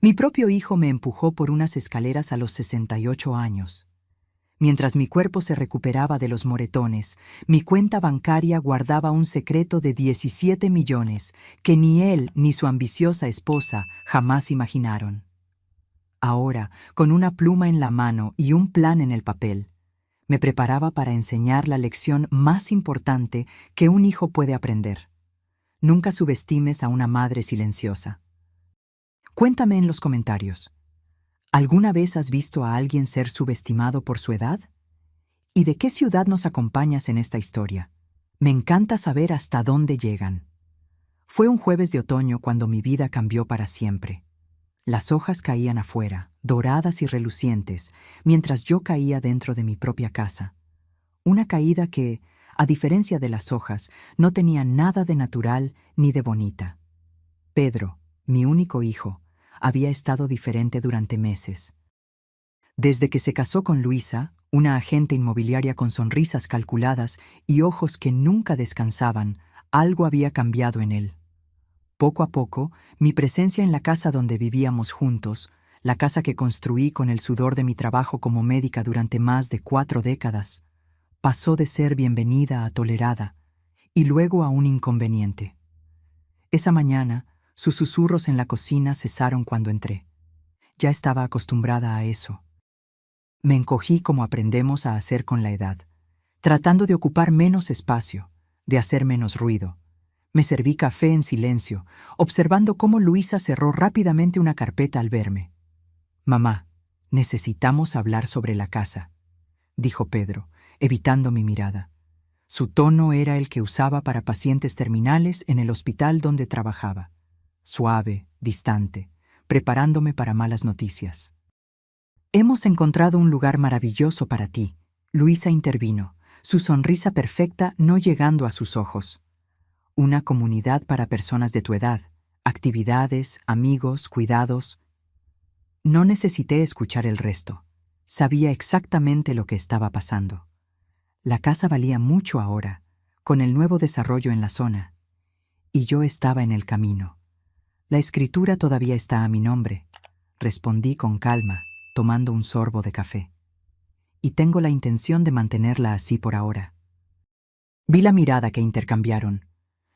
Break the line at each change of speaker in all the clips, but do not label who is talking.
Mi propio hijo me empujó por unas escaleras a los 68 años. Mientras mi cuerpo se recuperaba de los moretones, mi cuenta bancaria guardaba un secreto de 17 millones que ni él ni su ambiciosa esposa jamás imaginaron. Ahora, con una pluma en la mano y un plan en el papel, me preparaba para enseñar la lección más importante que un hijo puede aprender. Nunca subestimes a una madre silenciosa. Cuéntame en los comentarios. ¿Alguna vez has visto a alguien ser subestimado por su edad? ¿Y de qué ciudad nos acompañas en esta historia? Me encanta saber hasta dónde llegan. Fue un jueves de otoño cuando mi vida cambió para siempre. Las hojas caían afuera, doradas y relucientes, mientras yo caía dentro de mi propia casa. Una caída que, a diferencia de las hojas, no tenía nada de natural ni de bonita. Pedro, mi único hijo, había estado diferente durante meses. Desde que se casó con Luisa, una agente inmobiliaria con sonrisas calculadas y ojos que nunca descansaban, algo había cambiado en él. Poco a poco, mi presencia en la casa donde vivíamos juntos, la casa que construí con el sudor de mi trabajo como médica durante más de 4 décadas, pasó de ser bienvenida a tolerada y luego a un inconveniente. Esa mañana, sus susurros en la cocina cesaron cuando entré. Ya estaba acostumbrada a eso. Me encogí como aprendemos a hacer con la edad, tratando de ocupar menos espacio, de hacer menos ruido. Me serví café en silencio, observando cómo Luisa cerró rápidamente una carpeta al verme. «Mamá, necesitamos hablar sobre la casa», dijo Pedro, evitando mi mirada. Su tono era el que usaba para pacientes terminales en el hospital donde trabajaba. Suave, distante, preparándome para malas noticias. «Hemos encontrado un lugar maravilloso para ti», Luisa intervino, su sonrisa perfecta no llegando a sus ojos. «Una comunidad para personas de tu edad, actividades, amigos, cuidados». No necesité escuchar el resto. Sabía exactamente lo que estaba pasando. La casa valía mucho ahora, con el nuevo desarrollo en la zona. Y yo estaba en el camino. «La escritura todavía está a mi nombre», respondí con calma, tomando un sorbo de café. «Y tengo la intención de mantenerla así por ahora». Vi la mirada que intercambiaron.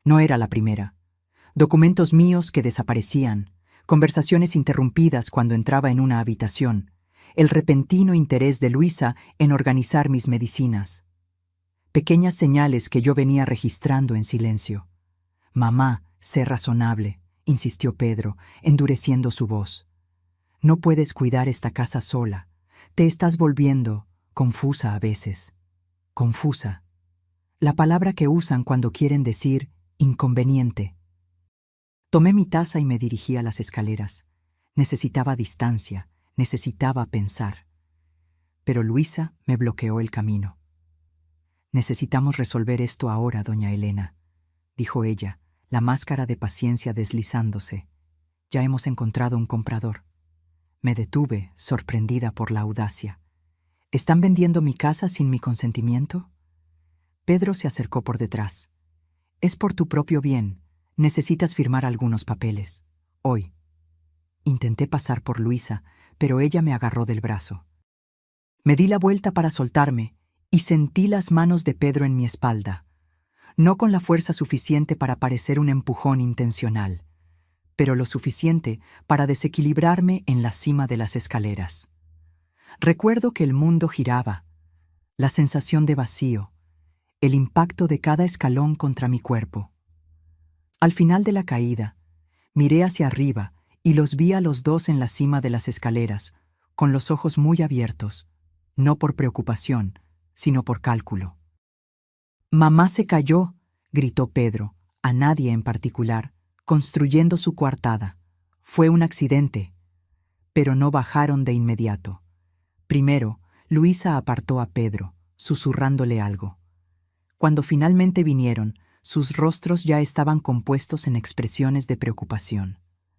No era la primera. Documentos míos que desaparecían, conversaciones interrumpidas cuando entraba en una habitación, el repentino interés de Luisa en organizar mis medicinas. Pequeñas señales que yo venía registrando en silencio. «Mamá, sé razonable», insistió Pedro, endureciendo su voz. «No puedes cuidar esta casa sola. Te estás volviendo confusa a veces». Confusa. La palabra que usan cuando quieren decir inconveniente. Tomé mi taza y me dirigí a las escaleras. Necesitaba distancia, necesitaba pensar. Pero Luisa me bloqueó el camino. «Necesitamos resolver esto ahora, doña Elena», dijo ella, la máscara de paciencia deslizándose. «Ya hemos encontrado un comprador». Me detuve, sorprendida por la audacia. «¿Están vendiendo mi casa sin mi consentimiento?» Pedro se acercó por detrás. «Es por tu propio bien. Necesitas firmar algunos papeles. Hoy». Intenté pasar por Luisa, pero ella me agarró del brazo. Me di la vuelta para soltarme y sentí las manos de Pedro en mi espalda. No con la fuerza suficiente para parecer un empujón intencional, pero lo suficiente para desequilibrarme en la cima de las escaleras. Recuerdo que el mundo giraba, la sensación de vacío, el impacto de cada escalón contra mi cuerpo. Al final de la caída, miré hacia arriba y los vi a los dos en la cima de las escaleras, con los ojos muy abiertos, no por preocupación, sino por cálculo. «Mamá se cayó», gritó Pedro, a nadie en particular, construyendo su coartada. «Fue un accidente». Pero no bajaron de inmediato. Primero, Luisa apartó a Pedro, susurrándole algo. Cuando finalmente vinieron, sus rostros ya estaban compuestos en expresiones de preocupación,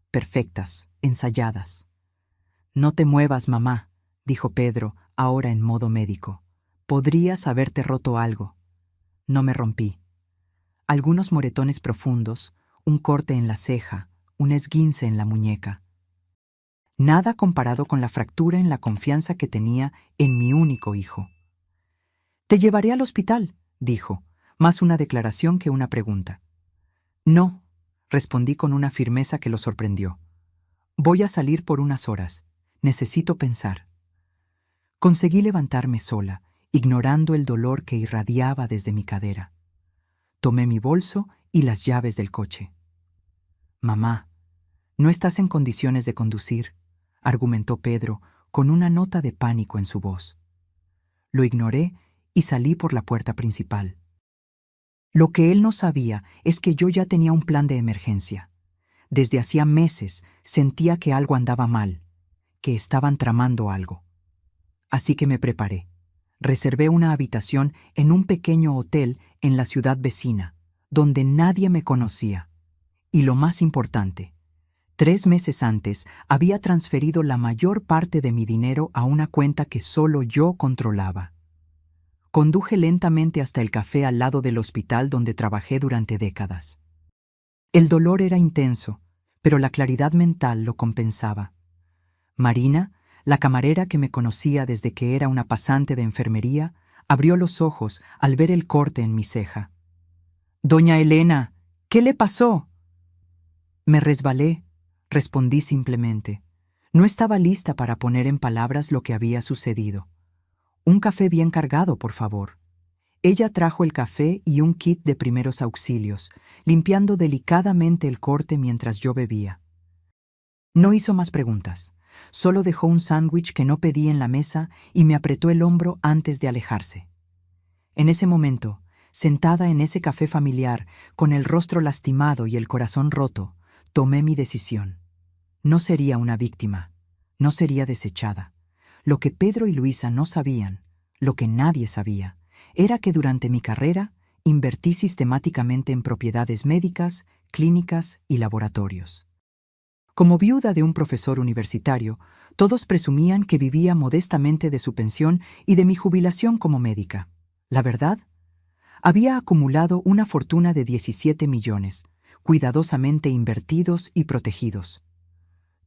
perfectas, ensayadas. «No te muevas, mamá», dijo Pedro, ahora en modo médico. «Podrías haberte roto algo». No me rompí. Algunos moretones profundos, un corte en la ceja, un esguince en la muñeca. Nada comparado con la fractura en la confianza que tenía en mi único hijo. «Te llevaré al hospital», dijo, más una declaración que una pregunta. «No», respondí con una firmeza que lo sorprendió. «Voy a salir por unas horas. Necesito pensar». Conseguí levantarme sola, ignorando el dolor que irradiaba desde mi cadera. Tomé mi bolso y las llaves del coche. «Mamá, no estás en condiciones de conducir», argumentó Pedro con una nota de pánico en su voz. Lo ignoré y salí por la puerta principal. Lo que él no sabía es que yo ya tenía un plan de emergencia. Desde hacía meses sentía que algo andaba mal, que estaban tramando algo. Así que me preparé. Reservé una habitación en un pequeño hotel en la ciudad vecina, donde nadie me conocía. Y lo más importante, 3 meses antes había transferido la mayor parte de mi dinero a una cuenta que solo yo controlaba. Conduje lentamente hasta el café al lado del hospital donde trabajé durante décadas. El dolor era intenso, pero la claridad mental lo compensaba. Marina, la camarera que me conocía desde que era una pasante de enfermería, abrió los ojos al ver el corte en mi ceja. «Doña Elena, ¿qué le pasó?» «Me resbalé», respondí simplemente. No estaba lista para poner en palabras lo que había sucedido. «Un café bien cargado, por favor». Ella trajo el café y un kit de primeros auxilios, limpiando delicadamente el corte mientras yo bebía. No hizo más preguntas. Solo dejó un sándwich que no pedí en la mesa y me apretó el hombro antes de alejarse. En ese momento, sentada en ese café familiar, con el rostro lastimado y el corazón roto, tomé mi decisión. No sería una víctima, no sería desechada. Lo que Pedro y Luisa no sabían, lo que nadie sabía, era que durante mi carrera invertí sistemáticamente en propiedades médicas, clínicas y laboratorios. Como viuda de un profesor universitario, todos presumían que vivía modestamente de su pensión y de mi jubilación como médica. La verdad, había acumulado una fortuna de 17 millones, cuidadosamente invertidos y protegidos.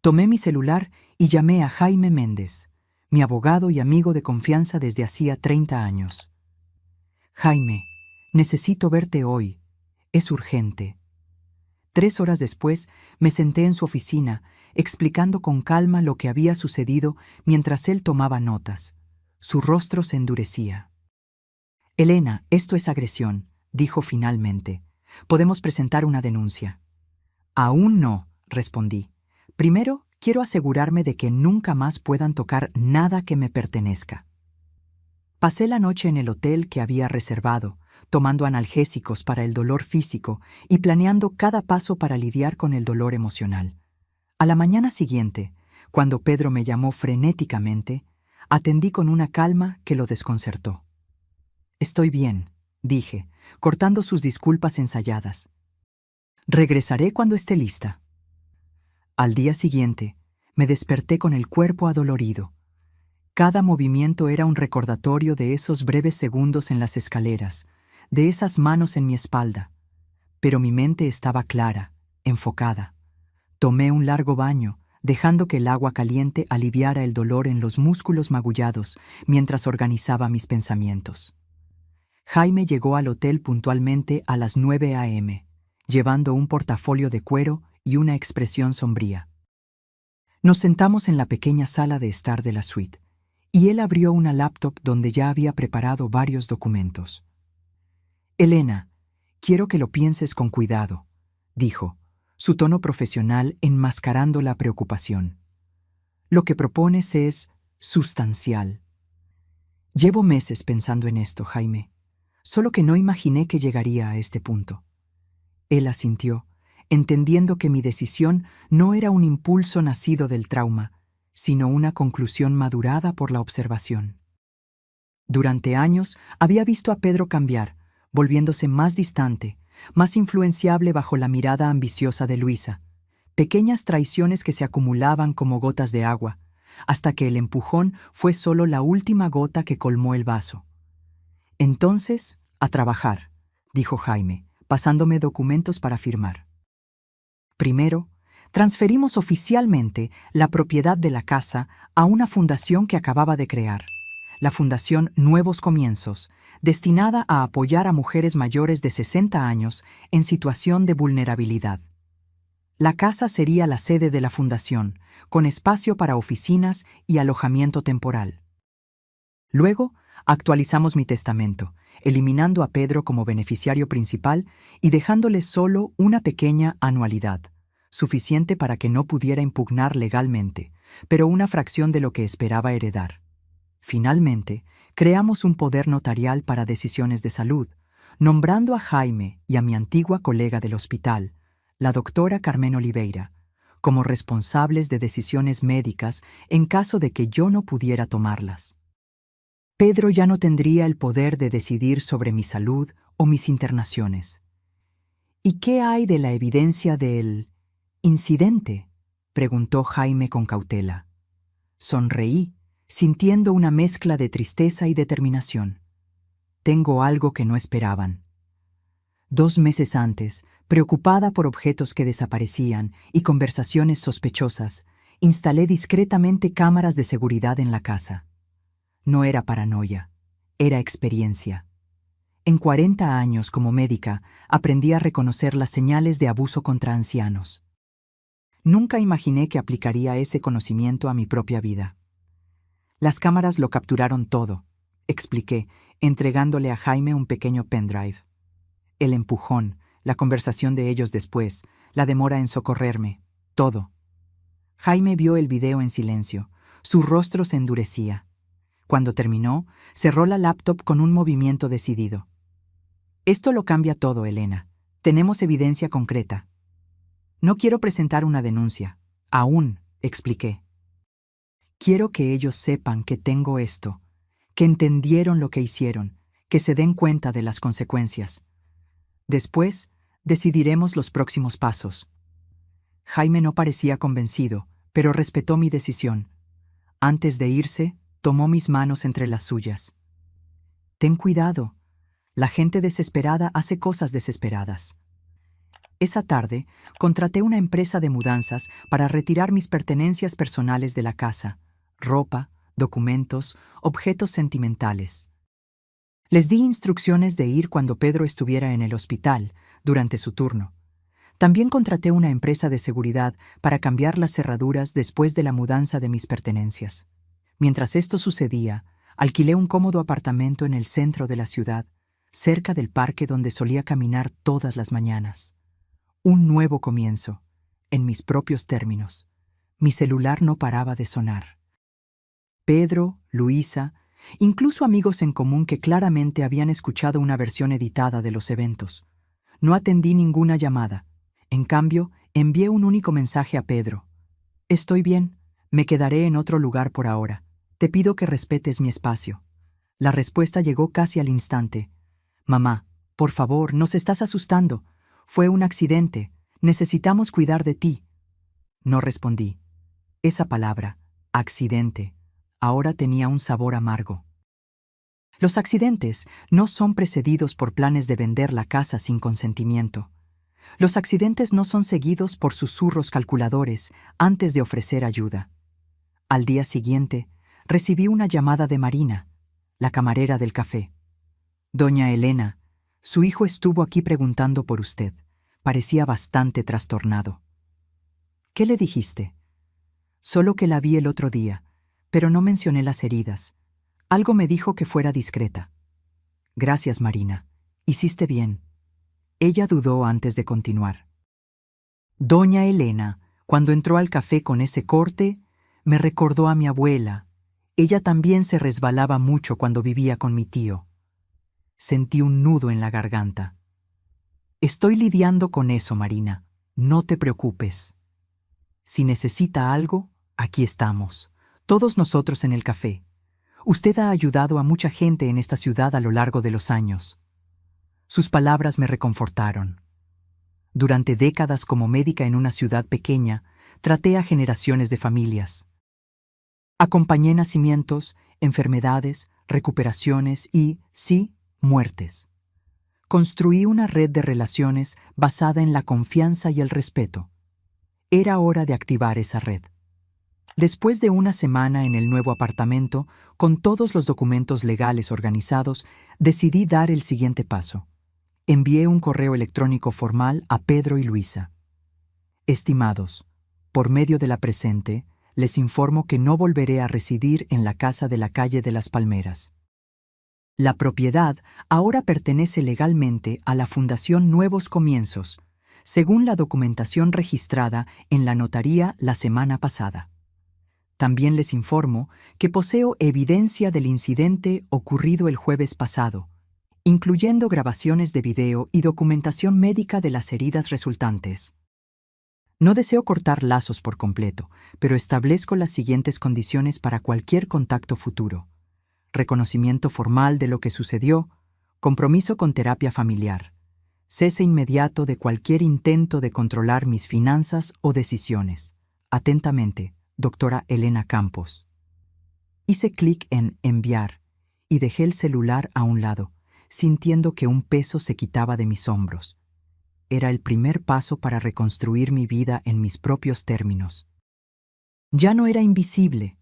Tomé mi celular y llamé a Jaime Méndez, mi abogado y amigo de confianza desde hacía 30 años. «Jaime, necesito verte hoy. Es urgente». 3 horas después, me senté en su oficina, explicando con calma lo que había sucedido mientras él tomaba notas. Su rostro se endurecía. «Elena, esto es agresión», dijo finalmente. «Podemos presentar una denuncia». «Aún no», respondí. «Primero, quiero asegurarme de que nunca más puedan tocar nada que me pertenezca». Pasé la noche en el hotel que había reservado, tomando analgésicos para el dolor físico y planeando cada paso para lidiar con el dolor emocional. A la mañana siguiente, cuando Pedro me llamó frenéticamente, atendí con una calma que lo desconcertó. «Estoy bien», dije, cortando sus disculpas ensayadas. «Regresaré cuando esté lista». Al día siguiente, me desperté con el cuerpo adolorido. Cada movimiento era un recordatorio de esos breves segundos en las escaleras, de esas manos en mi espalda. Pero mi mente estaba clara, enfocada. Tomé un largo baño, dejando que el agua caliente aliviara el dolor en los músculos magullados mientras organizaba mis pensamientos. Jaime llegó al hotel puntualmente a las 9 a.m., llevando un portafolio de cuero y una expresión sombría. Nos sentamos en la pequeña sala de estar de la suite, y él abrió una laptop donde ya había preparado varios documentos. «Elena, quiero que lo pienses con cuidado», dijo, su tono profesional enmascarando la preocupación. «Lo que propones es sustancial». «Llevo meses pensando en esto, Jaime, solo que no imaginé que llegaría a este punto». Él asintió, entendiendo que mi decisión no era un impulso nacido del trauma, sino una conclusión madurada por la observación. Durante años había visto a Pedro cambiar, volviéndose más distante, más influenciable bajo la mirada ambiciosa de Luisa, pequeñas traiciones que se acumulaban como gotas de agua, hasta que el empujón fue solo la última gota que colmó el vaso. «Entonces, a trabajar», dijo Jaime, pasándome documentos para firmar. Primero, transferimos oficialmente la propiedad de la casa a una fundación que acababa de crear, la Fundación Nuevos Comienzos, destinada a apoyar a mujeres mayores de 60 años en situación de vulnerabilidad. La casa sería la sede de la fundación, con espacio para oficinas y alojamiento temporal. Luego, actualizamos mi testamento, eliminando a Pedro como beneficiario principal y dejándole solo una pequeña anualidad, suficiente para que no pudiera impugnar legalmente, pero una fracción de lo que esperaba heredar. Finalmente, creamos un poder notarial para decisiones de salud, nombrando a Jaime y a mi antigua colega del hospital, la doctora Carmen Oliveira, como responsables de decisiones médicas en caso de que yo no pudiera tomarlas. Pedro ya no tendría el poder de decidir sobre mi salud o mis internaciones. ¿Y qué hay de la evidencia del incidente?, preguntó Jaime con cautela. Sonreí, sintiendo una mezcla de tristeza y determinación. Tengo algo que no esperaban. 2 meses antes, preocupada por objetos que desaparecían y conversaciones sospechosas, instalé discretamente cámaras de seguridad en la casa. No era paranoia, era experiencia. En 40 años como médica, aprendí a reconocer las señales de abuso contra ancianos. Nunca imaginé que aplicaría ese conocimiento a mi propia vida. Las cámaras lo capturaron todo, expliqué, entregándole a Jaime un pequeño pendrive. El empujón, la conversación de ellos después, la demora en socorrerme, todo. Jaime vio el video en silencio, su rostro se endurecía. Cuando terminó, cerró la laptop con un movimiento decidido. Esto lo cambia todo, Elena. Tenemos evidencia concreta. No quiero presentar una denuncia. Aún, expliqué. Quiero que ellos sepan que tengo esto, que entendieron lo que hicieron, que se den cuenta de las consecuencias. Después, decidiremos los próximos pasos. Jaime no parecía convencido, pero respetó mi decisión. Antes de irse, tomó mis manos entre las suyas. Ten cuidado. La gente desesperada hace cosas desesperadas. Esa tarde, contraté una empresa de mudanzas para retirar mis pertenencias personales de la casa, ropa, documentos, objetos sentimentales. Les di instrucciones de ir cuando Pedro estuviera en el hospital, durante su turno. También contraté una empresa de seguridad para cambiar las cerraduras después de la mudanza de mis pertenencias. Mientras esto sucedía, alquilé un cómodo apartamento en el centro de la ciudad, cerca del parque donde solía caminar todas las mañanas. Un nuevo comienzo, en mis propios términos. Mi celular no paraba de sonar. Pedro, Luisa, incluso amigos en común que claramente habían escuchado una versión editada de los eventos. No atendí ninguna llamada. En cambio, envié un único mensaje a Pedro. Estoy bien, me quedaré en otro lugar por ahora. Te pido que respetes mi espacio. La respuesta llegó casi al instante. Mamá, por favor, nos estás asustando. Fue un accidente. Necesitamos cuidar de ti. No respondí. Esa palabra, accidente, ahora tenía un sabor amargo. Los accidentes no son precedidos por planes de vender la casa sin consentimiento. Los accidentes no son seguidos por susurros calculadores antes de ofrecer ayuda. Al día siguiente, recibí una llamada de Marina, la camarera del café. Doña Elena, su hijo estuvo aquí preguntando por usted. Parecía bastante trastornado. ¿Qué le dijiste? Solo que la vi el otro día, pero no mencioné las heridas. Algo me dijo que fuera discreta. Gracias, Marina. Hiciste bien. Ella dudó antes de continuar. Doña Elena, cuando entró al café con ese corte, me recordó a mi abuela. Ella también se resbalaba mucho cuando vivía con mi tío. Sentí un nudo en la garganta. Estoy lidiando con eso, Marina. No te preocupes. Si necesita algo, aquí estamos. Todos nosotros en el café. Usted ha ayudado a mucha gente en esta ciudad a lo largo de los años. Sus palabras me reconfortaron. Durante décadas como médica en una ciudad pequeña, traté a generaciones de familias. Acompañé nacimientos, enfermedades, recuperaciones y, sí, muertes. Construí una red de relaciones basada en la confianza y el respeto. Era hora de activar esa red. Después de una semana en el nuevo apartamento, con todos los documentos legales organizados, decidí dar el siguiente paso. Envié un correo electrónico formal a Pedro y Luisa. Estimados, por medio de la presente, les informo que no volveré a residir en la casa de la calle de las Palmeras. La propiedad ahora pertenece legalmente a la Fundación Nuevos Comienzos, según la documentación registrada en la notaría la semana pasada. También les informo que poseo evidencia del incidente ocurrido el jueves pasado, incluyendo grabaciones de video y documentación médica de las heridas resultantes. No deseo cortar lazos por completo, pero establezco las siguientes condiciones para cualquier contacto futuro: reconocimiento formal de lo que sucedió, compromiso con terapia familiar, cese inmediato de cualquier intento de controlar mis finanzas o decisiones. Atentamente, doctora Elena Campos. Hice clic en enviar y dejé el celular a un lado, sintiendo que un peso se quitaba de mis hombros. Era el primer paso para reconstruir mi vida en mis propios términos. Ya no era invisible,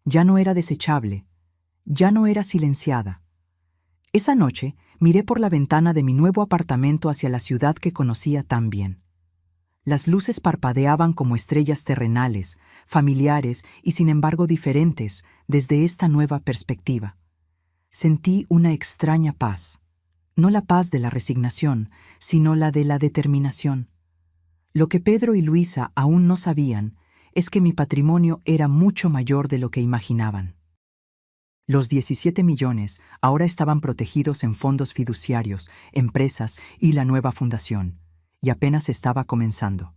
ya no era desechable, ya no era silenciada. Esa noche miré por la ventana de mi nuevo apartamento hacia la ciudad que conocía tan bien. Las luces parpadeaban como estrellas terrenales, familiares y sin embargo diferentes desde esta nueva perspectiva. Sentí una extraña paz, no la paz de la resignación, sino la de la determinación. Lo que Pedro y Luisa aún no sabían es que mi patrimonio era mucho mayor de lo que imaginaban. Los 17 millones ahora estaban protegidos en fondos fiduciarios, empresas y la nueva fundación, y apenas estaba comenzando.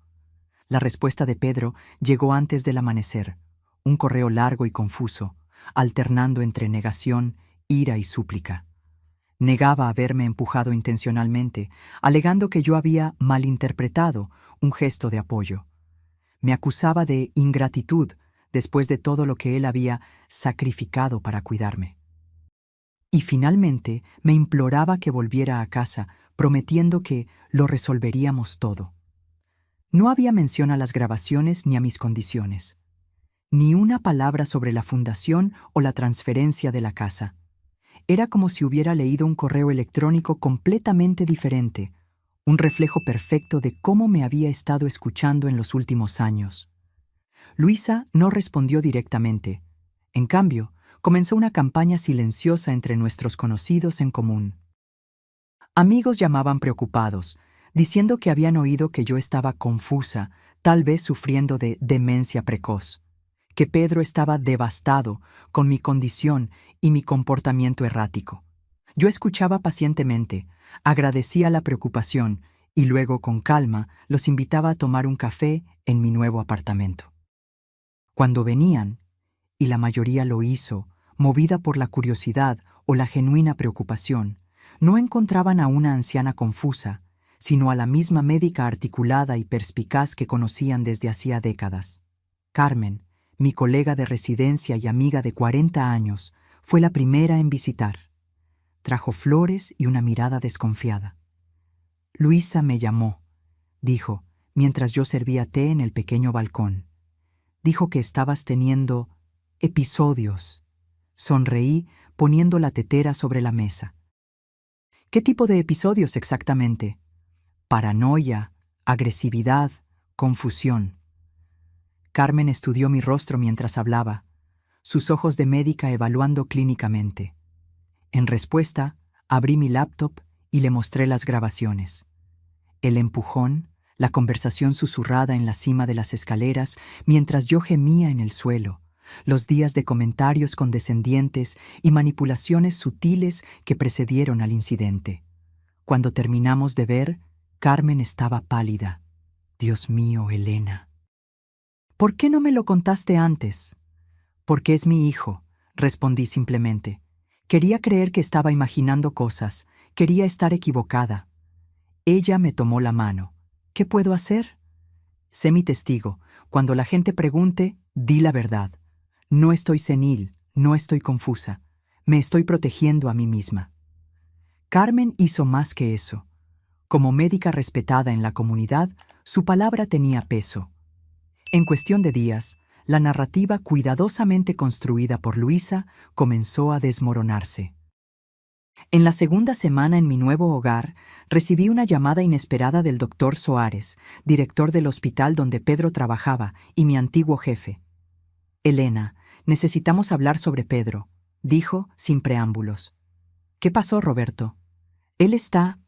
La respuesta de Pedro llegó antes del amanecer, un correo largo y confuso, alternando entre negación, ira y súplica. Negaba haberme empujado intencionalmente, alegando que yo había malinterpretado un gesto de apoyo. Me acusaba de ingratitud después de todo lo que él había sacrificado para cuidarme. Y finalmente me imploraba que volviera a casa, prometiendo que lo resolveríamos todo. No había mención a las grabaciones ni a mis condiciones. Ni una palabra sobre la fundación o la transferencia de la casa. Era como si hubiera leído un correo electrónico completamente diferente, un reflejo perfecto de cómo me había estado escuchando en los últimos años. Luisa no respondió directamente. En cambio, comenzó una campaña silenciosa entre nuestros conocidos en común. Amigos llamaban preocupados, diciendo que habían oído que yo estaba confusa, tal vez sufriendo de demencia precoz, que Pedro estaba devastado con mi condición y mi comportamiento errático. Yo escuchaba pacientemente, agradecía la preocupación y luego, con calma, los invitaba a tomar un café en mi nuevo apartamento. Cuando venían, y la mayoría lo hizo, movida por la curiosidad o la genuina preocupación, no encontraban a una anciana confusa, sino a la misma médica articulada y perspicaz que conocían desde hacía décadas. Carmen, mi colega de residencia y amiga de 40 años, fue la primera en visitar. Trajo flores y una mirada desconfiada. Luisa me llamó, dijo, mientras yo servía té en el pequeño balcón. Dijo que estabas teniendo episodios. Sonreí poniendo la tetera sobre la mesa. ¿Qué tipo de episodios exactamente? Paranoia, agresividad, confusión. Carmen estudió mi rostro mientras hablaba, sus ojos de médica evaluando clínicamente. En respuesta, abrí mi laptop y le mostré las grabaciones. El empujón, la conversación susurrada en la cima de las escaleras mientras yo gemía en el suelo, los días de comentarios condescendientes y manipulaciones sutiles que precedieron al incidente. Cuando terminamos de ver, Carmen estaba pálida. Dios mío, Elena. ¿Por qué no me lo contaste antes? Porque es mi hijo, respondí simplemente. Quería creer que estaba imaginando cosas, quería estar equivocada. Ella me tomó la mano. ¿Qué puedo hacer? Sé mi testigo. Cuando la gente pregunte, di la verdad. No estoy senil, no estoy confusa. Me estoy protegiendo a mí misma. Carmen hizo más que eso. Como médica respetada en la comunidad, su palabra tenía peso. En cuestión de días, la narrativa cuidadosamente construida por Luisa comenzó a desmoronarse. En la segunda semana en mi nuevo hogar, recibí una llamada inesperada del doctor Soares, director del hospital donde Pedro trabajaba y mi antiguo jefe. «Elena, necesitamos hablar sobre Pedro», dijo sin preámbulos. «¿Qué pasó, Roberto?» «Él está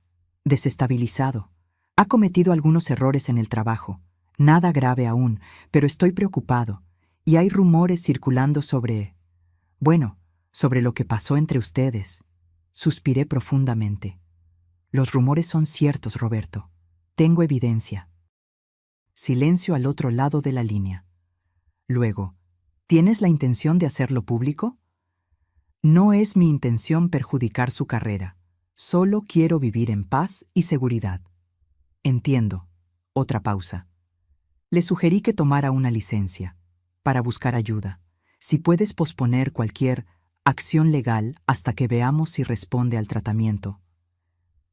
desestabilizado. Ha cometido algunos errores en el trabajo. Nada grave aún, pero estoy preocupado. Y hay rumores circulando sobre lo que pasó entre ustedes». Suspiré profundamente. «Los rumores son ciertos, Roberto. Tengo evidencia». Silencio al otro lado de la línea. Luego, ¿tienes la intención de hacerlo público? No es mi intención perjudicar su carrera. Solo quiero vivir en paz y seguridad. Entiendo. Otra pausa. Le sugerí que tomara una licencia, para buscar ayuda. Si puedes posponer cualquier acción legal hasta que veamos si responde al tratamiento.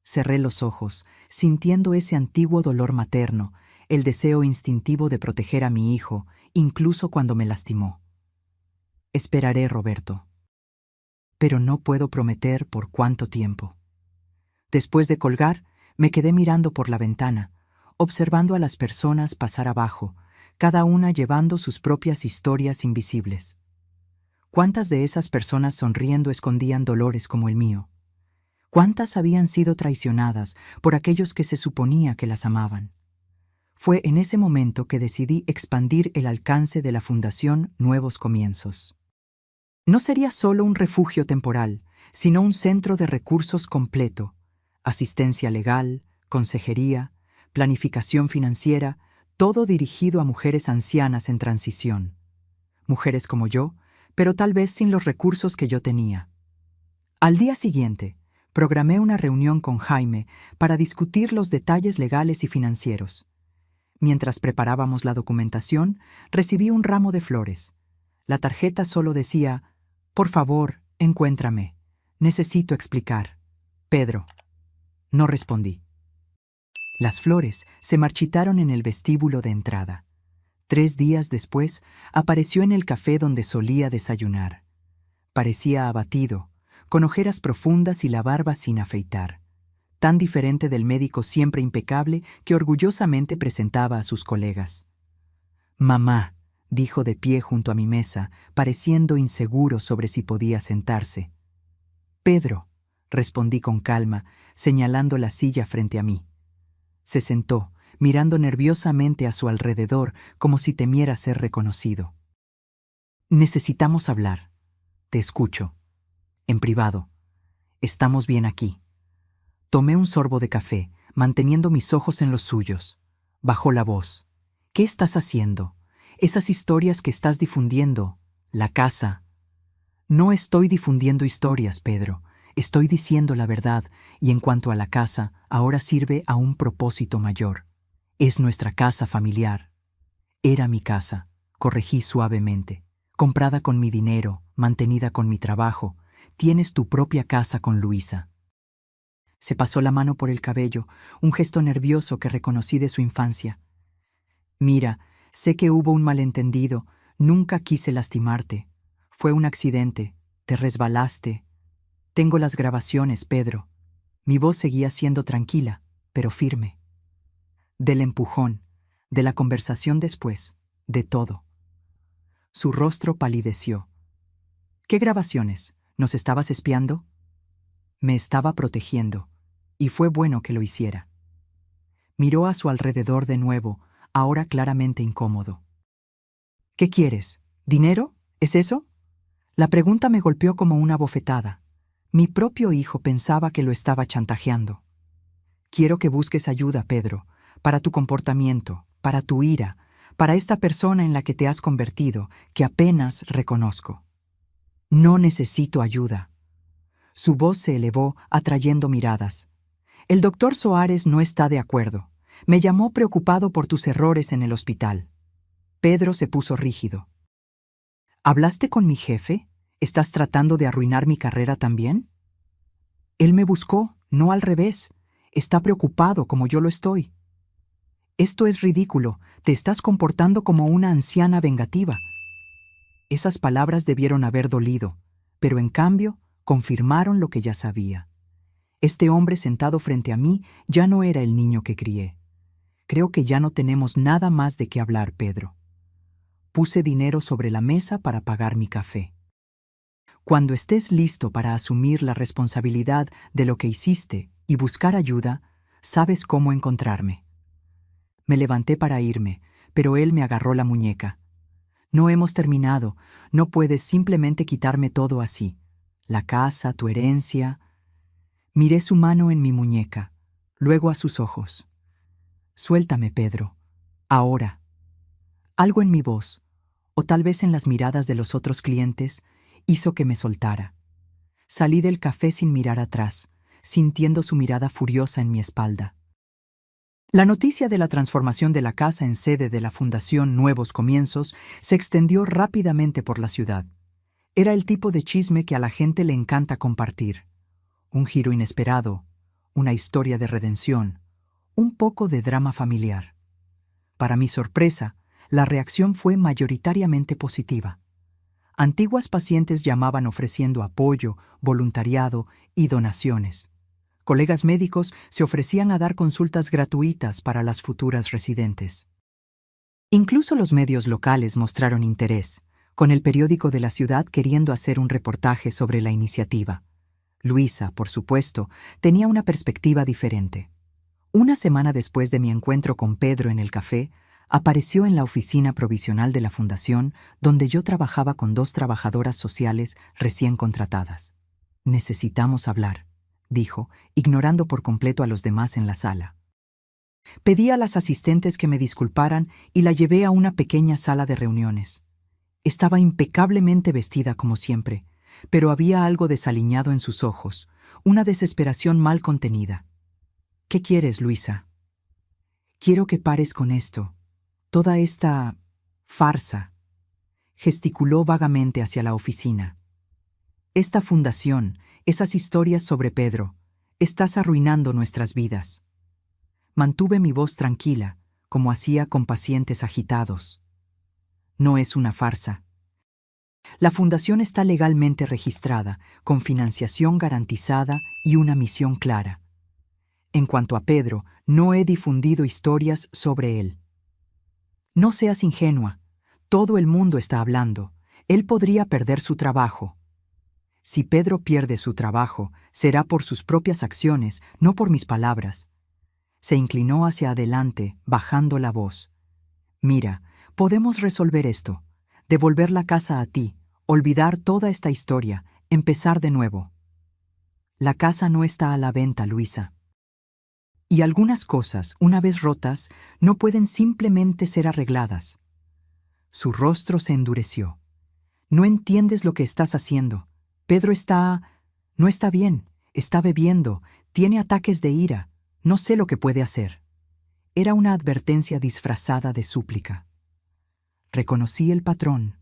Cerré los ojos, sintiendo ese antiguo dolor materno, el deseo instintivo de proteger a mi hijo, incluso cuando me lastimó. Esperaré, Roberto. Pero no puedo prometer por cuánto tiempo. Después de colgar, me quedé mirando por la ventana, observando a las personas pasar abajo, cada una llevando sus propias historias invisibles. ¿Cuántas de esas personas sonriendo escondían dolores como el mío? ¿Cuántas habían sido traicionadas por aquellos que se suponía que las amaban? Fue en ese momento que decidí expandir el alcance de la Fundación Nuevos Comienzos. No sería solo un refugio temporal, sino un centro de recursos completo: asistencia legal, consejería, planificación financiera, todo dirigido a mujeres ancianas en transición. Mujeres como yo, pero tal vez sin los recursos que yo tenía. Al día siguiente, programé una reunión con Jaime para discutir los detalles legales y financieros. Mientras preparábamos la documentación, recibí un ramo de flores. La tarjeta solo decía: «Por favor, encuéntrame. Necesito explicar. Pedro». No respondí. Las flores se marchitaron en el vestíbulo de entrada. 3 días después, apareció en el café donde solía desayunar. Parecía abatido, con ojeras profundas y la barba sin afeitar. Tan diferente del médico siempre impecable que orgullosamente presentaba a sus colegas. «Mamá», dijo de pie junto a mi mesa, pareciendo inseguro sobre si podía sentarse. «Pedro», respondí con calma, señalando la silla frente a mí. Se sentó, mirando nerviosamente a su alrededor como si temiera ser reconocido. «Necesitamos hablar. Te escucho. En privado. Estamos bien aquí». Tomé un sorbo de café, manteniendo mis ojos en los suyos. Bajó la voz. «¿Qué estás haciendo? Esas historias que estás difundiendo. La casa». «No estoy difundiendo historias, Pedro. Estoy diciendo la verdad, y en cuanto a la casa, ahora sirve a un propósito mayor. Es nuestra casa familiar». «Era mi casa», corregí suavemente. «Comprada con mi dinero, mantenida con mi trabajo. Tienes tu propia casa con Luisa». Se pasó la mano por el cabello, un gesto nervioso que reconocí de su infancia. «Mira, sé que hubo un malentendido. Nunca quise lastimarte. Fue un accidente. Te resbalaste. Tengo las grabaciones, Pedro». Mi voz seguía siendo tranquila, pero firme. Del empujón, de la conversación después, de todo. Su rostro palideció. «¿Qué grabaciones? ¿Nos estabas espiando?» Me estaba protegiendo, y fue bueno que lo hiciera. Miró a su alrededor de nuevo, ahora claramente incómodo. «¿Qué quieres? ¿Dinero? ¿Es eso?» La pregunta me golpeó como una bofetada. Mi propio hijo pensaba que lo estaba chantajeando. «Quiero que busques ayuda, Pedro, para tu comportamiento, para tu ira, para esta persona en la que te has convertido, que apenas reconozco». «No necesito ayuda». Su voz se elevó, atrayendo miradas. «El doctor Soares no está de acuerdo. Me llamó preocupado por tus errores en el hospital». Pedro se puso rígido. «¿Hablaste con mi jefe? ¿Estás tratando de arruinar mi carrera también?» «Él me buscó, no al revés. Está preocupado como yo lo estoy». Esto es ridículo, te estás comportando como una anciana vengativa. Esas palabras debieron haber dolido, pero en cambio confirmaron lo que ya sabía. Este hombre sentado frente a mí ya no era el niño que crié. Creo que ya no tenemos nada más de qué hablar, Pedro. Puse dinero sobre la mesa para pagar mi café. Cuando estés listo para asumir la responsabilidad de lo que hiciste y buscar ayuda, sabes cómo encontrarme. Me levanté para irme, pero él me agarró la muñeca. No hemos terminado, no puedes simplemente quitarme todo así. La casa, tu herencia. Miré su mano en mi muñeca, luego a sus ojos. Suéltame, Pedro. Ahora. Algo en mi voz, o tal vez en las miradas de los otros clientes, hizo que me soltara. Salí del café sin mirar atrás, sintiendo su mirada furiosa en mi espalda. La noticia de la transformación de la casa en sede de la Fundación Nuevos Comienzos se extendió rápidamente por la ciudad. Era el tipo de chisme que a la gente le encanta compartir. Un giro inesperado, una historia de redención, un poco de drama familiar. Para mi sorpresa, la reacción fue mayoritariamente positiva. Antiguas pacientes llamaban ofreciendo apoyo, voluntariado y donaciones. Colegas médicos se ofrecían a dar consultas gratuitas para las futuras residentes. Incluso los medios locales mostraron interés, con el periódico de la ciudad queriendo hacer un reportaje sobre la iniciativa. Luisa, por supuesto, tenía una perspectiva diferente. Una semana después de mi encuentro con Pedro en el café, apareció en la oficina provisional de la fundación, donde yo trabajaba con 2 trabajadoras sociales recién contratadas. «Necesitamos hablar», dijo, ignorando por completo a los demás en la sala. Pedí a las asistentes que me disculparan y la llevé a una pequeña sala de reuniones. Estaba impecablemente vestida como siempre, pero había algo desaliñado en sus ojos, una desesperación mal contenida. «¿Qué quieres, Luisa?» «Quiero que pares con esto. Toda esta farsa», gesticuló vagamente hacia la oficina. «Esta fundación, esas historias sobre Pedro, estás arruinando nuestras vidas». Mantuve mi voz tranquila, como hacía con pacientes agitados. «No es una farsa. La fundación está legalmente registrada, con financiación garantizada y una misión clara. En cuanto a Pedro, no he difundido historias sobre él. No seas ingenua. Todo el mundo está hablando. Él podría perder su trabajo. Si Pedro pierde su trabajo, será por sus propias acciones, no por mis palabras». Se inclinó hacia adelante, bajando la voz. «Mira, podemos resolver esto. Devolver la casa a ti, olvidar toda esta historia, empezar de nuevo. La casa no está a la venta, Luisa. Y algunas cosas, una vez rotas, no pueden simplemente ser arregladas». Su rostro se endureció. «No entiendes lo que estás haciendo. Pedro no está bien, está bebiendo, tiene ataques de ira. No sé lo que puede hacer». Era una advertencia disfrazada de súplica. Reconocí el patrón.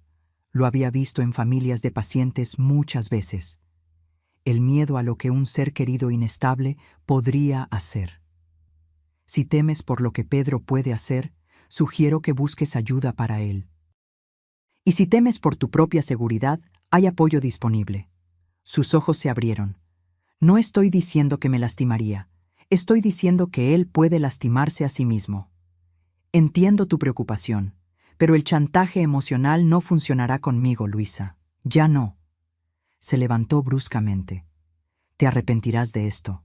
Lo había visto en familias de pacientes muchas veces. El miedo a lo que un ser querido inestable podría hacer. Si temes por lo que Pedro puede hacer, sugiero que busques ayuda para él. Y si temes por tu propia seguridad, hay apoyo disponible. Sus ojos se abrieron. «No estoy diciendo que me lastimaría. Estoy diciendo que él puede lastimarse a sí mismo. Entiendo tu preocupación, pero el chantaje emocional no funcionará conmigo, Luisa. Ya no». Se levantó bruscamente. «Te arrepentirás de esto.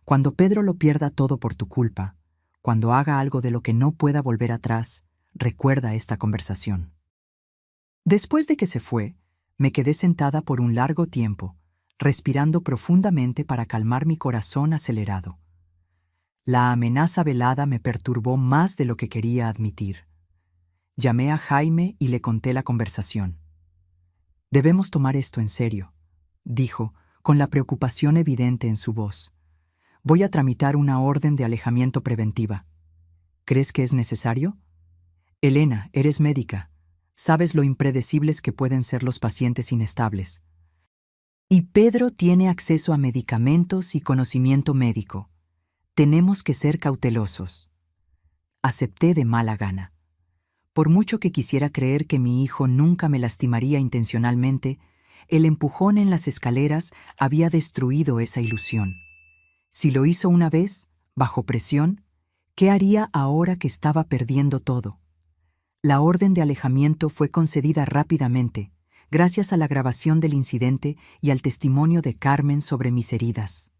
Cuando Pedro lo pierda todo por tu culpa, cuando haga algo de lo que no pueda volver atrás, recuerda esta conversación». Después de que se fue, me quedé sentada por un largo tiempo, respirando profundamente para calmar mi corazón acelerado. La amenaza velada me perturbó más de lo que quería admitir. Llamé a Jaime y le conté la conversación. «Debemos tomar esto en serio», dijo, con la preocupación evidente en su voz. «Voy a tramitar una orden de alejamiento preventiva. ¿Crees que es necesario? Elena, eres médica. Sabes lo impredecibles que pueden ser los pacientes inestables. Y Pedro tiene acceso a medicamentos y conocimiento médico. Tenemos que ser cautelosos». Acepté de mala gana. Por mucho que quisiera creer que mi hijo nunca me lastimaría intencionalmente, el empujón en las escaleras había destruido esa ilusión. Si lo hizo una vez, bajo presión, ¿qué haría ahora que estaba perdiendo todo? La orden de alejamiento fue concedida rápidamente, gracias a la grabación del incidente y al testimonio de Carmen sobre mis heridas.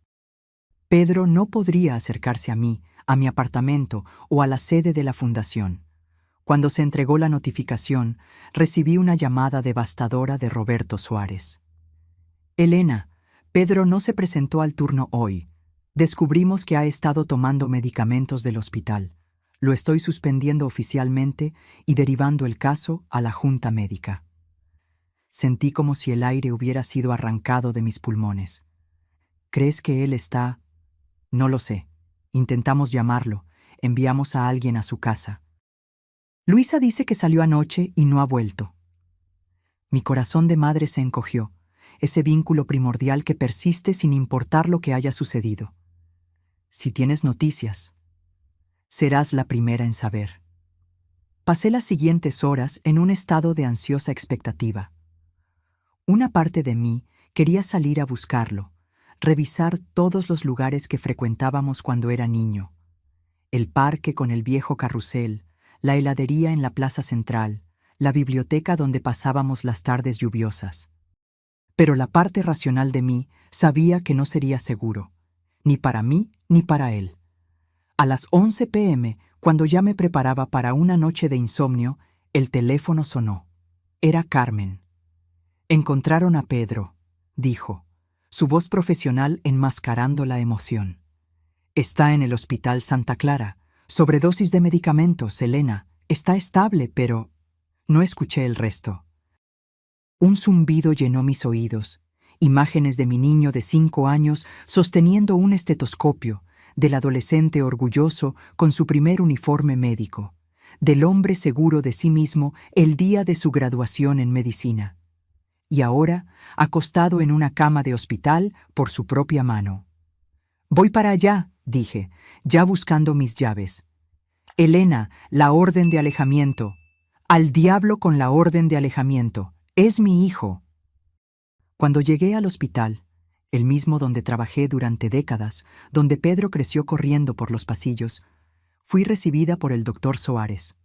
Pedro no podría acercarse a mí, a mi apartamento o a la sede de la fundación. Cuando se entregó la notificación, recibí una llamada devastadora de Roberto Suárez. Elena, Pedro no se presentó al turno hoy. Descubrimos que ha estado tomando medicamentos del hospital. Lo estoy suspendiendo oficialmente y derivando el caso a la junta médica. Sentí como si el aire hubiera sido arrancado de mis pulmones. ¿Crees que él está? No lo sé. Intentamos llamarlo. Enviamos a alguien a su casa. Luisa dice que salió anoche y no ha vuelto. Mi corazón de madre se encogió, ese vínculo primordial que persiste sin importar lo que haya sucedido. Si tienes noticias, serás la primera en saber. Pasé las siguientes horas en un estado de ansiosa expectativa. Una parte de mí quería salir a buscarlo, revisar todos los lugares que frecuentábamos cuando era niño. El parque con el viejo carrusel, la heladería en la plaza central, la biblioteca donde pasábamos las tardes lluviosas. Pero la parte racional de mí sabía que no sería seguro, ni para mí ni para él. A las 11 p.m., cuando ya me preparaba para una noche de insomnio, el teléfono sonó. Era Carmen. «Encontraron a Pedro», dijo, su voz profesional enmascarando la emoción. «Está en el Hospital Santa Clara. Sobredosis de medicamentos, Elena. Está estable, pero...» No escuché el resto. Un zumbido llenó mis oídos. Imágenes de mi niño de 5 años sosteniendo un estetoscopio, del adolescente orgulloso con su primer uniforme médico, del hombre seguro de sí mismo el día de su graduación en medicina. Y ahora, acostado en una cama de hospital por su propia mano. «Voy para allá», dije, ya buscando mis llaves. «Elena, la orden de alejamiento. Al diablo con la orden de alejamiento. Es mi hijo». Cuando llegué al hospital, el mismo donde trabajé durante décadas, donde Pedro creció corriendo por los pasillos, fui recibida por el doctor Soares.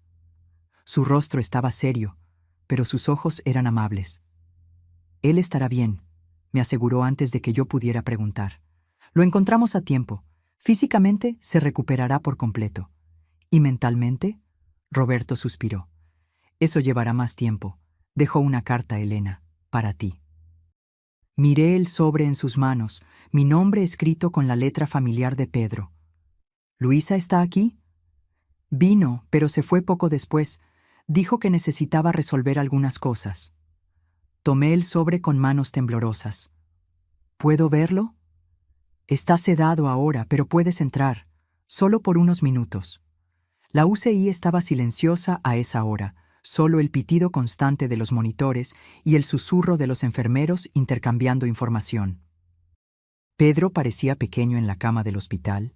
Su rostro estaba serio, pero sus ojos eran amables. «Él estará bien», me aseguró antes de que yo pudiera preguntar. «Lo encontramos a tiempo. Físicamente se recuperará por completo. ¿Y mentalmente?», Roberto suspiró. «Eso llevará más tiempo. Dejó una carta, Elena, para ti». Miré el sobre en sus manos, mi nombre escrito con la letra familiar de Pedro. «¿Luisa está aquí?» «Vino, pero se fue poco después. Dijo que necesitaba resolver algunas cosas». Tomé el sobre con manos temblorosas. «¿Puedo verlo?» «Está sedado ahora, pero puedes entrar, solo por unos minutos». La UCI estaba silenciosa a esa hora, solo el pitido constante de los monitores y el susurro de los enfermeros intercambiando información. Pedro parecía pequeño en la cama del hospital,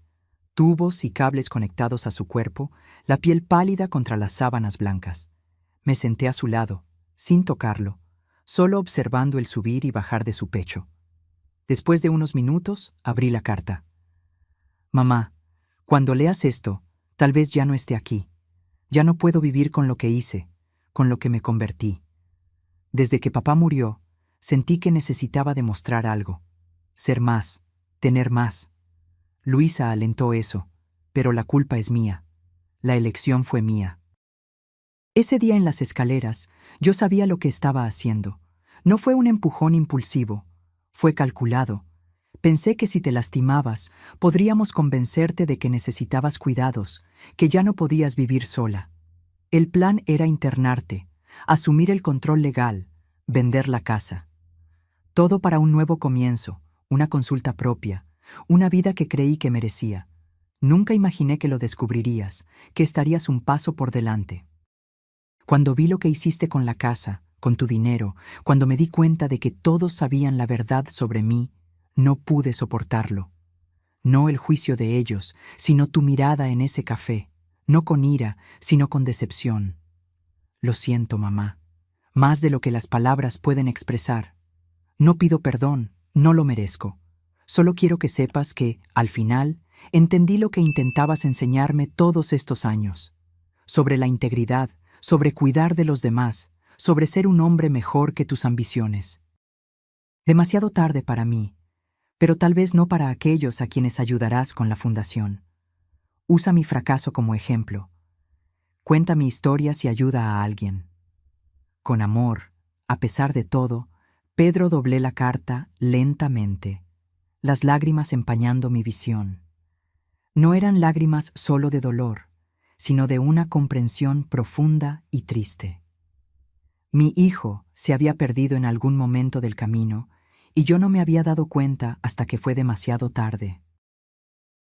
tubos y cables conectados a su cuerpo, la piel pálida contra las sábanas blancas. Me senté a su lado, sin tocarlo, solo observando el subir y bajar de su pecho. Después de unos minutos, abrí la carta. «Mamá, cuando leas esto, tal vez ya no esté aquí. Ya no puedo vivir con lo que hice, con lo que me convertí. Desde que papá murió, sentí que necesitaba demostrar algo. Ser más, tener más. Luisa alentó eso, pero la culpa es mía. La elección fue mía». Ese día en las escaleras, yo sabía lo que estaba haciendo. No fue un empujón impulsivo, fue calculado. Pensé que si te lastimabas, podríamos convencerte de que necesitabas cuidados, que ya no podías vivir sola. El plan era internarte, asumir el control legal, vender la casa. Todo para un nuevo comienzo, una consulta propia, una vida que creí que merecía. Nunca imaginé que lo descubrirías, que estarías un paso por delante. Cuando vi lo que hiciste con la casa, con tu dinero, cuando me di cuenta de que todos sabían la verdad sobre mí, no pude soportarlo. No el juicio de ellos, sino tu mirada en ese café. no con ira, sino con decepción. Lo siento, mamá, más de lo que las palabras pueden expresar. No pido perdón, no lo merezco. Solo quiero que sepas que, al final, entendí lo que intentabas enseñarme todos estos años. Sobre la integridad, sobre cuidar de los demás, sobre ser un hombre mejor que tus ambiciones. Demasiado tarde para mí, pero tal vez no para aquellos a quienes ayudarás con la fundación. Usa mi fracaso como ejemplo. Cuenta mi historia si ayuda a alguien. Con amor, a pesar de todo, Pedro doblé la carta lentamente, las lágrimas empañando mi visión. No eran lágrimas solo de dolor, sino de una comprensión profunda y triste. Mi hijo se había perdido en algún momento del camino y yo no me había dado cuenta hasta que fue demasiado tarde.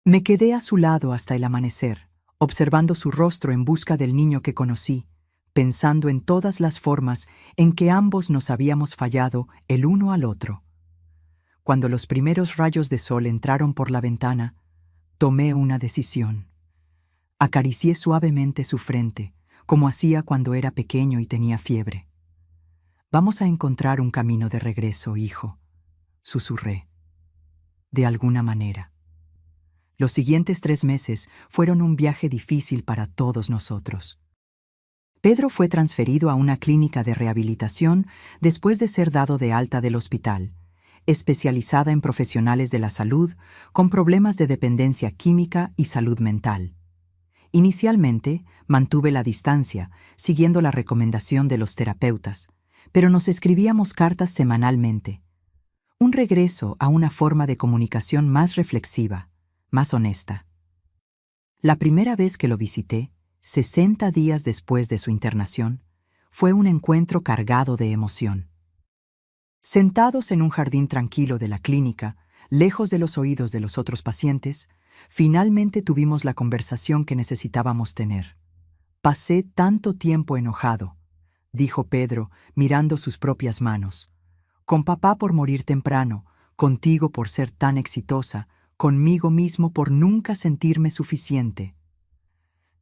Me quedé a su lado hasta el amanecer, observando su rostro en busca del niño que conocí, pensando en todas las formas en que ambos nos habíamos fallado el uno al otro. Cuando los primeros rayos de sol entraron por la ventana, tomé una decisión. Acaricié suavemente su frente, como hacía cuando era pequeño y tenía fiebre. «Vamos a encontrar un camino de regreso, hijo», susurré. De alguna manera. Los siguientes 3 meses fueron un viaje difícil para todos nosotros. Pedro fue transferido a una clínica de rehabilitación después de ser dado de alta del hospital, especializada en profesionales de la salud con problemas de dependencia química y salud mental. Inicialmente, mantuve la distancia, siguiendo la recomendación de los terapeutas, pero nos escribíamos cartas semanalmente. Un regreso a una forma de comunicación más reflexiva, más honesta. La primera vez que lo visité, 60 días después de su internación, fue un encuentro cargado de emoción. Sentados en un jardín tranquilo de la clínica, lejos de los oídos de los otros pacientes, finalmente tuvimos la conversación que necesitábamos tener. «Pasé tanto tiempo enojado», dijo Pedro, mirando sus propias manos. «Con papá por morir temprano, contigo por ser tan exitosa, conmigo mismo por nunca sentirme suficiente».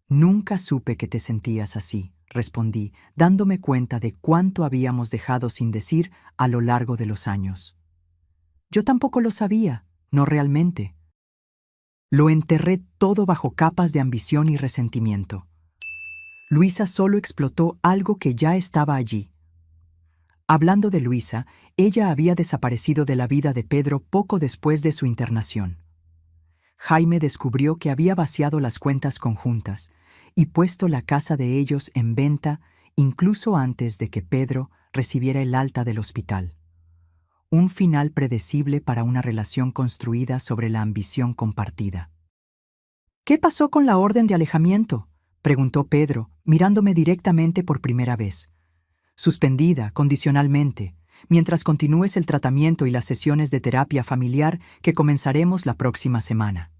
«Nunca supe que te sentías así», respondí, dándome cuenta de cuánto habíamos dejado sin decir a lo largo de los años. Yo tampoco lo sabía, no realmente. Lo enterré todo bajo capas de ambición y resentimiento. Luisa solo explotó algo que ya estaba allí. Hablando de Luisa, ella había desaparecido de la vida de Pedro poco después de su internación. Jaime descubrió que había vaciado las cuentas conjuntas y puesto la casa de ellos en venta incluso antes de que Pedro recibiera el alta del hospital. Un final predecible para una relación construida sobre la ambición compartida. «¿Qué pasó con la orden de alejamiento?», preguntó Pedro, mirándome directamente por primera vez. «Suspendida, condicionalmente, mientras continúes el tratamiento y las sesiones de terapia familiar que comenzaremos la próxima semana».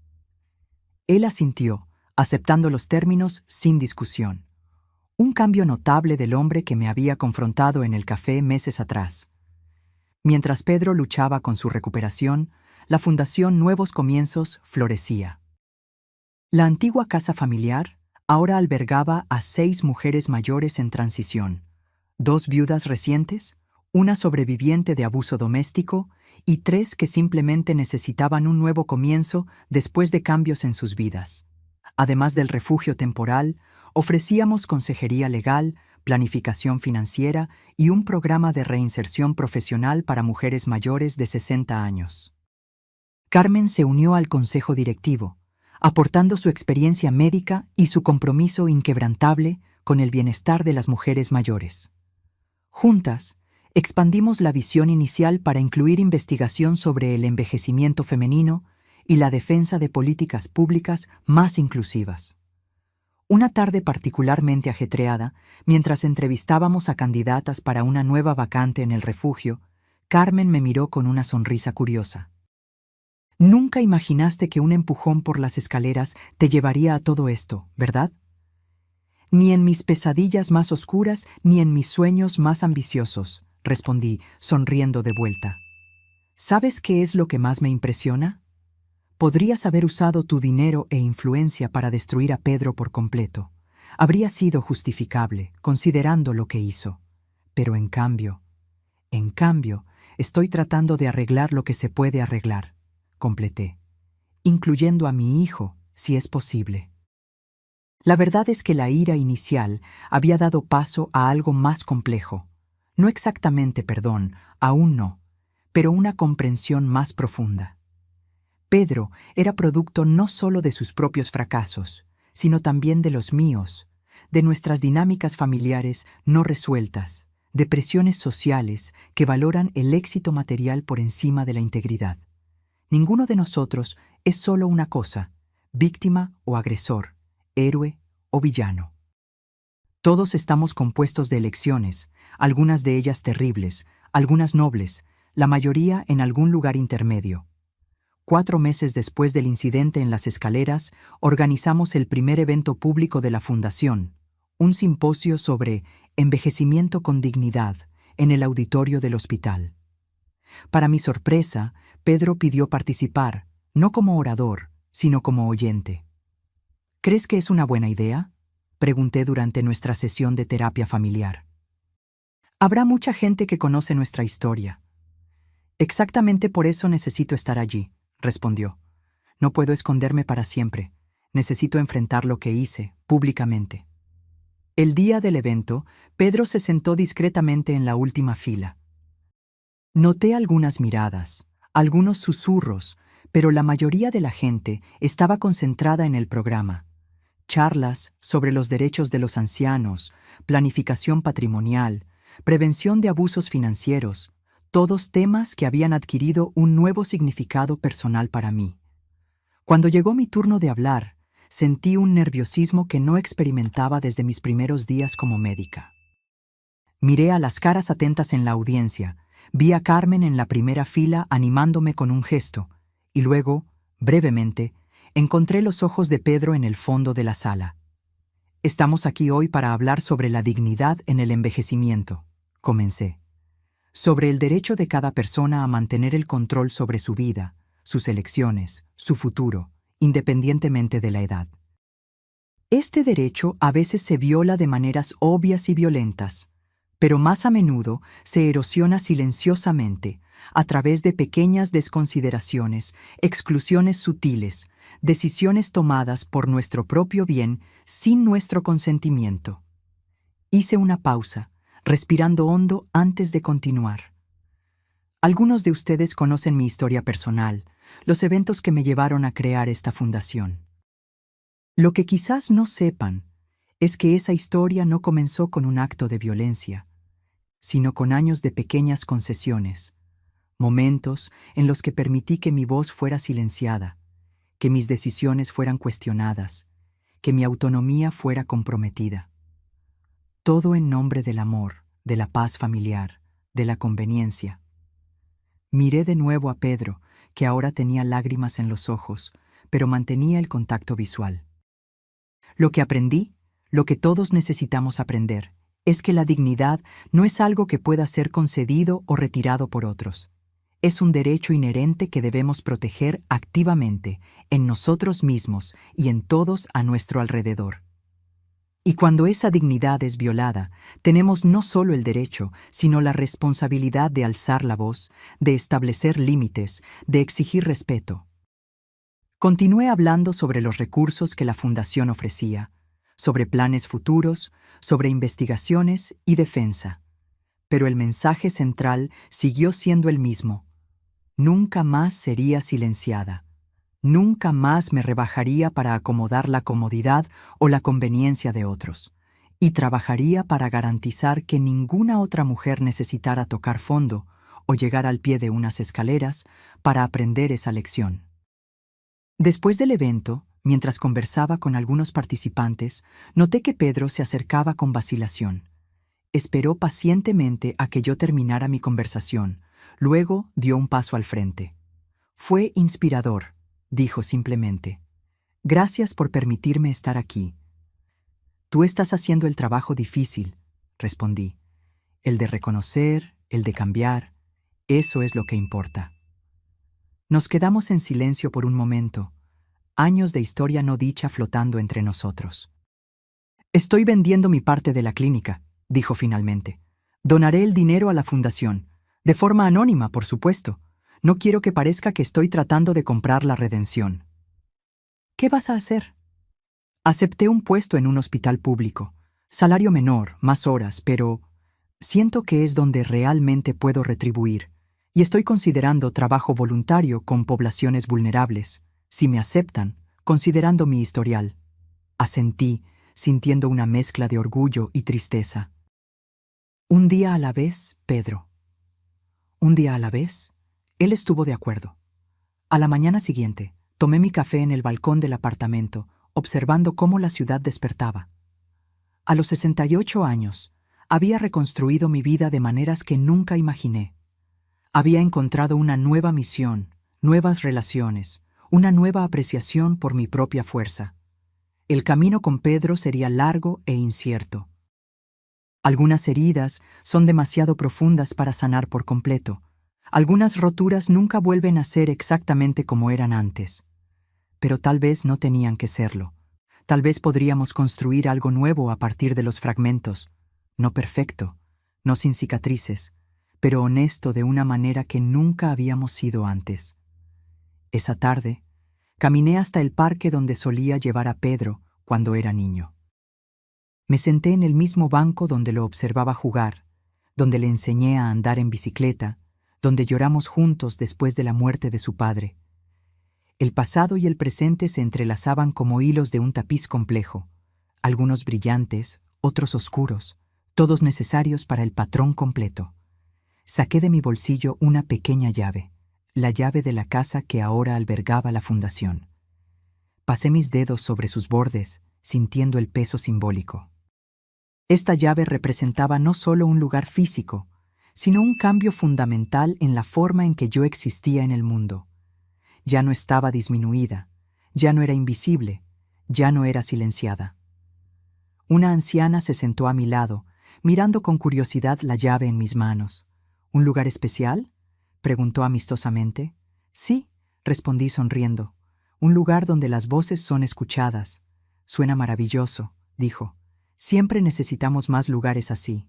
Él asintió, aceptando los términos sin discusión. Un cambio notable del hombre que me había confrontado en el café meses atrás. Mientras Pedro luchaba con su recuperación, la Fundación Nuevos Comienzos florecía. La antigua casa familiar ahora albergaba a 6 mujeres mayores en transición, 2 viudas recientes, una sobreviviente de abuso doméstico y 3 que simplemente necesitaban un nuevo comienzo después de cambios en sus vidas. Además del refugio temporal, ofrecíamos consejería legal, planificación financiera y un programa de reinserción profesional para mujeres mayores de 60 años. Carmen se unió al consejo directivo, aportando su experiencia médica y su compromiso inquebrantable con el bienestar de las mujeres mayores. Juntas, expandimos la visión inicial para incluir investigación sobre el envejecimiento femenino y la defensa de políticas públicas más inclusivas. Una tarde particularmente ajetreada, mientras entrevistábamos a candidatas para una nueva vacante en el refugio, Carmen me miró con una sonrisa curiosa. «Nunca imaginaste que un empujón por las escaleras te llevaría a todo esto, ¿verdad? Ni en mis pesadillas más oscuras, ni en mis sueños más ambiciosos», respondí, sonriendo de vuelta. «¿Sabes qué es lo que más me impresiona? Podrías haber usado tu dinero e influencia para destruir a Pedro por completo. Habría sido justificable, considerando lo que hizo. Pero en cambio, estoy tratando de arreglar lo que se puede arreglar, completé, incluyendo a mi hijo, si es posible. La verdad es que la ira inicial había dado paso a algo más complejo. No exactamente perdón, aún no, pero una comprensión más profunda. Pedro era producto no solo de sus propios fracasos, sino también de los míos, de nuestras dinámicas familiares no resueltas, de presiones sociales que valoran el éxito material por encima de la integridad. Ninguno de nosotros es solo una cosa, víctima o agresor, héroe o villano. Todos estamos compuestos de elecciones, algunas de ellas terribles, algunas nobles, la mayoría en algún lugar intermedio. 4 meses después del incidente en las escaleras, organizamos el primer evento público de la Fundación, un simposio sobre envejecimiento con dignidad en el auditorio del hospital. Para mi sorpresa, Pedro pidió participar, no como orador, sino como oyente. ¿Crees que es una buena idea?, pregunté durante nuestra sesión de terapia familiar. Habrá mucha gente que conoce nuestra historia. Exactamente por eso necesito estar allí, respondió. No puedo esconderme para siempre. Necesito enfrentar lo que hice, públicamente. El día del evento, Pedro se sentó discretamente en la última fila. Noté algunas miradas, algunos susurros, pero la mayoría de la gente estaba concentrada en el programa. Charlas sobre los derechos de los ancianos, planificación patrimonial, prevención de abusos financieros, todos temas que habían adquirido un nuevo significado personal para mí. Cuando llegó mi turno de hablar, sentí un nerviosismo que no experimentaba desde mis primeros días como médica. Miré a las caras atentas en la audiencia, vi a Carmen en la primera fila animándome con un gesto, y luego, brevemente, encontré los ojos de Pedro en el fondo de la sala. Estamos aquí hoy para hablar sobre la dignidad en el envejecimiento, comencé. Sobre el derecho de cada persona a mantener el control sobre su vida, sus elecciones, su futuro, independientemente de la edad. Este derecho a veces se viola de maneras obvias y violentas, pero más a menudo se erosiona silenciosamente a través de pequeñas desconsideraciones, exclusiones sutiles, decisiones tomadas por nuestro propio bien sin nuestro consentimiento. Hice una pausa, respirando hondo antes de continuar. Algunos de ustedes conocen mi historia personal, los eventos que me llevaron a crear esta fundación. Lo que quizás no sepan es que esa historia no comenzó con un acto de violencia, sino con años de pequeñas concesiones, momentos en los que permití que mi voz fuera silenciada, que mis decisiones fueran cuestionadas, que mi autonomía fuera comprometida. Todo en nombre del amor, de la paz familiar, de la conveniencia. Miré de nuevo a Pedro, que ahora tenía lágrimas en los ojos, pero mantenía el contacto visual. Lo que aprendí, lo que todos necesitamos aprender, es que la dignidad no es algo que pueda ser concedido o retirado por otros. Es un derecho inherente que debemos proteger activamente, en nosotros mismos y en todos a nuestro alrededor. Y cuando esa dignidad es violada, tenemos no solo el derecho, sino la responsabilidad de alzar la voz, de establecer límites, de exigir respeto. Continué hablando sobre los recursos que la Fundación ofrecía, sobre planes futuros, sobre investigaciones y defensa. Pero el mensaje central siguió siendo el mismo. Nunca más sería silenciada. Nunca más me rebajaría para acomodar la comodidad o la conveniencia de otros, y trabajaría para garantizar que ninguna otra mujer necesitara tocar fondo o llegar al pie de unas escaleras para aprender esa lección. Después del evento, mientras conversaba con algunos participantes, noté que Pedro se acercaba con vacilación. Esperó pacientemente a que yo terminara mi conversación, luego dio un paso al frente. Fue inspirador, dijo simplemente. Gracias por permitirme estar aquí. Tú estás haciendo el trabajo difícil, respondí. El de reconocer, el de cambiar, eso es lo que importa. Nos quedamos en silencio por un momento, años de historia no dicha flotando entre nosotros. Estoy vendiendo mi parte de la clínica, dijo finalmente. Donaré el dinero a la fundación, de forma anónima, por supuesto. No quiero que parezca que estoy tratando de comprar la redención. ¿Qué vas a hacer? Acepté un puesto en un hospital público. Salario menor, más horas, pero siento que es donde realmente puedo retribuir, y estoy considerando trabajo voluntario con poblaciones vulnerables, si me aceptan, considerando mi historial. Asentí, sintiendo una mezcla de orgullo y tristeza. Un día a la vez, Pedro. Un día a la vez, él estuvo de acuerdo. A la mañana siguiente, tomé mi café en el balcón del apartamento, observando cómo la ciudad despertaba. A los 68 años, había reconstruido mi vida de maneras que nunca imaginé. Había encontrado una nueva misión, nuevas relaciones, una nueva apreciación por mi propia fuerza. El camino con Pedro sería largo e incierto. Algunas heridas son demasiado profundas para sanar por completo. Algunas roturas nunca vuelven a ser exactamente como eran antes. Pero tal vez no tenían que serlo. Tal vez podríamos construir algo nuevo a partir de los fragmentos, no perfecto, no sin cicatrices, pero honesto de una manera que nunca habíamos sido antes. Esa tarde, caminé hasta el parque donde solía llevar a Pedro cuando era niño. Me senté en el mismo banco donde lo observaba jugar, donde le enseñé a andar en bicicleta, donde lloramos juntos después de la muerte de su padre. El pasado y el presente se entrelazaban como hilos de un tapiz complejo, algunos brillantes, otros oscuros, todos necesarios para el patrón completo. Saqué de mi bolsillo una pequeña llave, la llave de la casa que ahora albergaba la fundación. Pasé mis dedos sobre sus bordes, sintiendo el peso simbólico. Esta llave representaba no solo un lugar físico, sino un cambio fundamental en la forma en que yo existía en el mundo. Ya no estaba disminuida, ya no era invisible, ya no era silenciada. Una anciana se sentó a mi lado, mirando con curiosidad la llave en mis manos. ¿Un lugar especial?, preguntó amistosamente. Sí, respondí sonriendo. Un lugar donde las voces son escuchadas. Suena maravilloso, dijo. Siempre necesitamos más lugares así.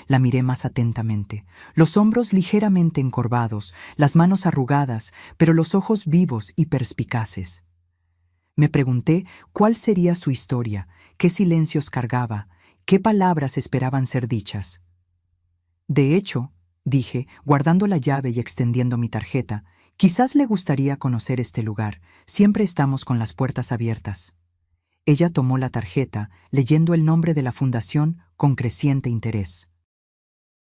La miré más atentamente, los hombros ligeramente encorvados, las manos arrugadas, pero los ojos vivos y perspicaces. Me pregunté cuál sería su historia, qué silencios cargaba, qué palabras esperaban ser dichas. De hecho, dije, guardando la llave y extendiendo mi tarjeta, quizás le gustaría conocer este lugar, siempre estamos con las puertas abiertas. Ella tomó la tarjeta, leyendo el nombre de la fundación con creciente interés.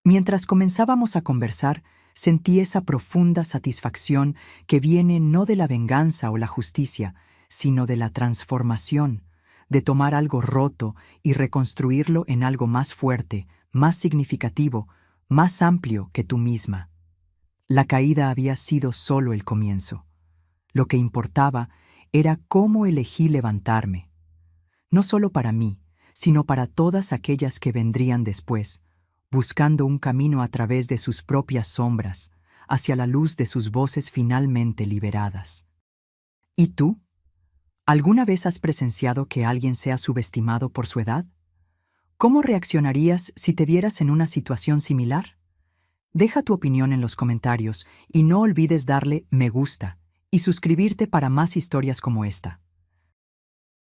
Mientras comenzábamos a conversar, sentí esa profunda satisfacción que viene no de la venganza o la justicia, sino de la transformación, de tomar algo roto y reconstruirlo en algo más fuerte, más significativo, más amplio que tú misma. La caída había sido solo el comienzo. Lo que importaba era cómo elegí levantarme. No solo para mí, sino para todas aquellas que vendrían después, buscando un camino a través de sus propias sombras, hacia la luz de sus voces finalmente liberadas. ¿Y tú? ¿Alguna vez has presenciado que alguien sea subestimado por su edad? ¿Cómo reaccionarías si te vieras en una situación similar? Deja tu opinión en los comentarios y no olvides darle me gusta y suscribirte para más historias como esta.